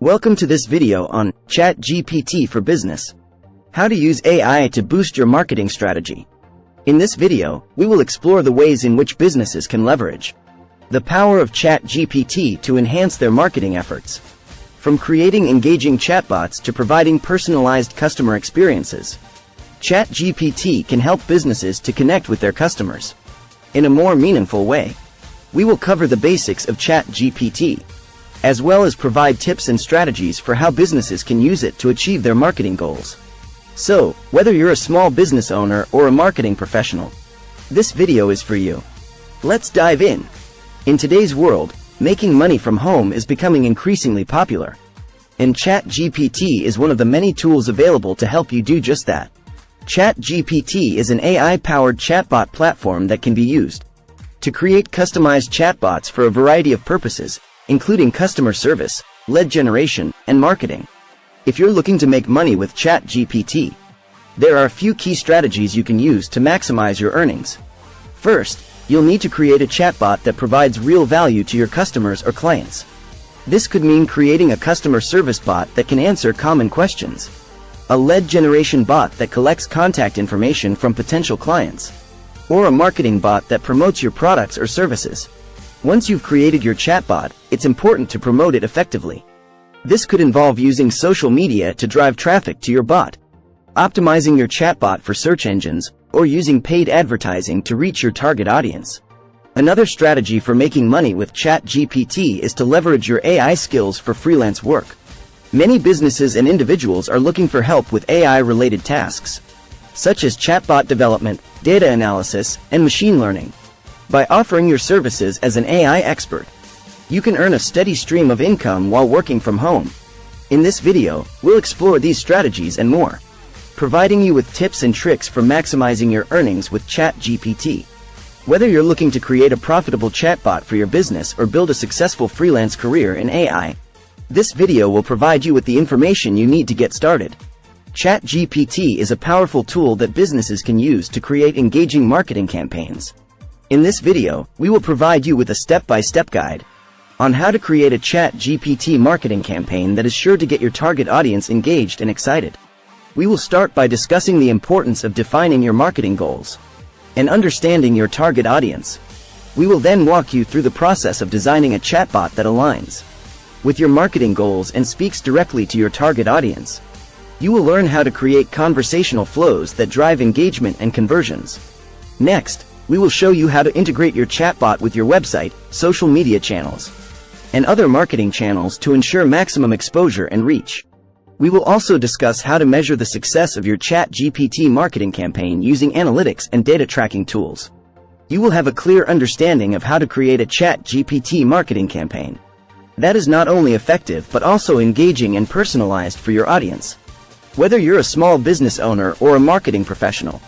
Welcome to this video on ChatGPT for Business. How to use AI to boost your marketing strategy. In this video, we will explore the ways in which businesses can leverage the power of ChatGPT to enhance their marketing efforts. From creating engaging chatbots to providing personalized customer experiences, ChatGPT can help businesses to connect with their customers in a more meaningful way. We will cover the basics of ChatGPT, as well as provide tips and strategies for how businesses can use it to achieve their marketing goals. So, whether you're a small business owner or a marketing professional, this video is for you. Let's dive in. In today's world, making money from home is becoming increasingly popular, and ChatGPT is one of the many tools available to help you do just that. ChatGPT is an AI-powered chatbot platform that can be used to create customized chatbots for a variety of purposes, including customer service, lead generation, and marketing. If you're looking to make money with ChatGPT, there are a few key strategies you can use to maximize your earnings. First, you'll need to create a chatbot that provides real value to your customers or clients. This could mean creating a customer service bot that can answer common questions, a lead generation bot that collects contact information from potential clients, or a marketing bot that promotes your products or services. Once you've created your chatbot, it's important to promote it effectively. This could involve using social media to drive traffic to your bot, optimizing your chatbot for search engines, or using paid advertising to reach your target audience. Another strategy for making money with ChatGPT is to leverage your AI skills for freelance work. Many businesses and individuals are looking for help with AI-related tasks, such as chatbot development, data analysis, and machine learning. By offering your services as an AI expert, you can earn a steady stream of income while working from home. In this video, we'll explore these strategies and more, providing you with tips and tricks for maximizing your earnings with ChatGPT. Whether you're looking to create a profitable chatbot for your business or build a successful freelance career in AI, this video will provide you with the information you need to get started. ChatGPT is a powerful tool that businesses can use to create engaging marketing campaigns. In this video, we will provide you with a step-by-step guide on how to create a ChatGPT marketing campaign that is sure to get your target audience engaged and excited. We will start by discussing the importance of defining your marketing goals and understanding your target audience. We will then walk you through the process of designing a chatbot that aligns with your marketing goals and speaks directly to your target audience. You will learn how to create conversational flows that drive engagement and conversions. Next, we will show you how to integrate your chatbot with your website, social media channels, and other marketing channels to ensure maximum exposure and reach. We will also discuss how to measure the success of your ChatGPT marketing campaign using analytics and data tracking tools. You will have a clear understanding of how to create a ChatGPT marketing campaign that is not only effective but also engaging and personalized for your audience. Whether you're a small business owner or a marketing professional,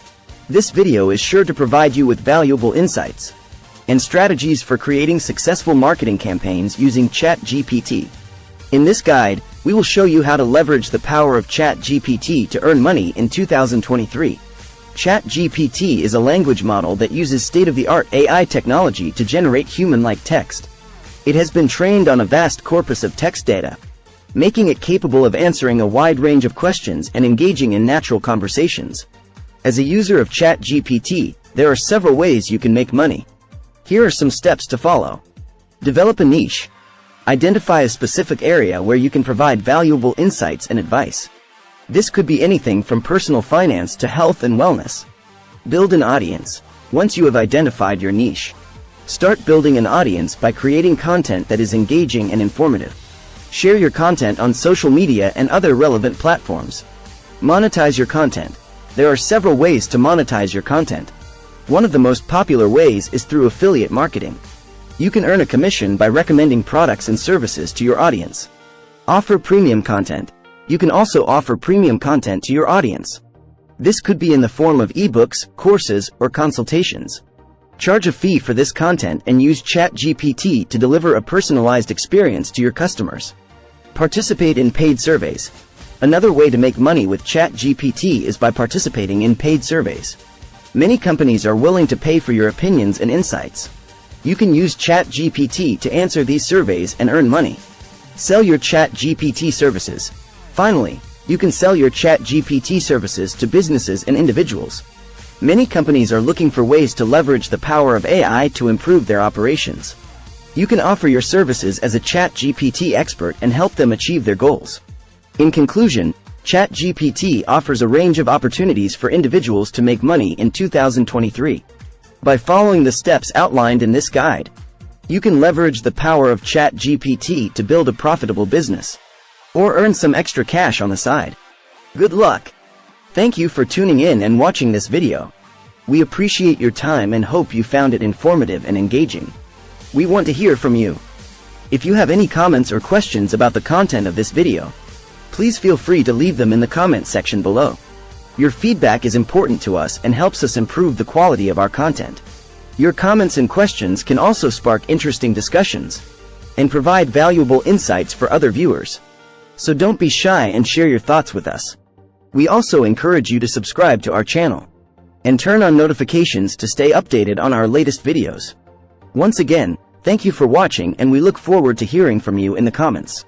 this video is sure to provide you with valuable insights and strategies for creating successful marketing campaigns using ChatGPT. In this guide, we will show you how to leverage the power of ChatGPT to earn money in 2023. ChatGPT is a language model that uses state-of-the-art AI technology to generate human-like text. It has been trained on a vast corpus of text data, making it capable of answering a wide range of questions and engaging in natural conversations. As a user of ChatGPT, there are several ways you can make money. Here are some steps to follow. Develop a niche. Identify a specific area where you can provide valuable insights and advice. This could be anything from personal finance to health and wellness. Build an audience. Once you have identified your niche, start building an audience by creating content that is engaging and informative. Share your content on social media and other relevant platforms. Monetize your content. There are several ways to monetize your content. One of the most popular ways is through affiliate marketing. You can earn a commission by recommending products and services to your audience. Offer premium content. You can also offer premium content to your audience. This could be in the form of ebooks, courses, or consultations. Charge a fee for this content and use ChatGPT to deliver a personalized experience to your customers. Participate in paid surveys. Another way to make money with ChatGPT is by participating in paid surveys. Many companies are willing to pay for your opinions and insights. You can use ChatGPT to answer these surveys and earn money. Sell your ChatGPT services. Finally, you can sell your ChatGPT services to businesses and individuals. Many companies are looking for ways to leverage the power of AI to improve their operations. You can offer your services as a ChatGPT expert and help them achieve their goals. In conclusion, ChatGPT offers a range of opportunities for individuals to make money in 2023. By following the steps outlined in this guide, you can leverage the power of ChatGPT to build a profitable business or earn some extra cash on the side. Good luck! Thank you for tuning in and watching this video. We appreciate your time and hope you found it informative and engaging. We want to hear from you. If you have any comments or questions about the content of this video, please feel free to leave them in the comment section below. Your feedback is important to us and helps us improve the quality of our content. Your comments and questions can also spark interesting discussions and provide valuable insights for other viewers. So don't be shy and share your thoughts with us. We also encourage you to subscribe to our channel and turn on notifications to stay updated on our latest videos. Once again, thank you for watching and we look forward to hearing from you in the comments.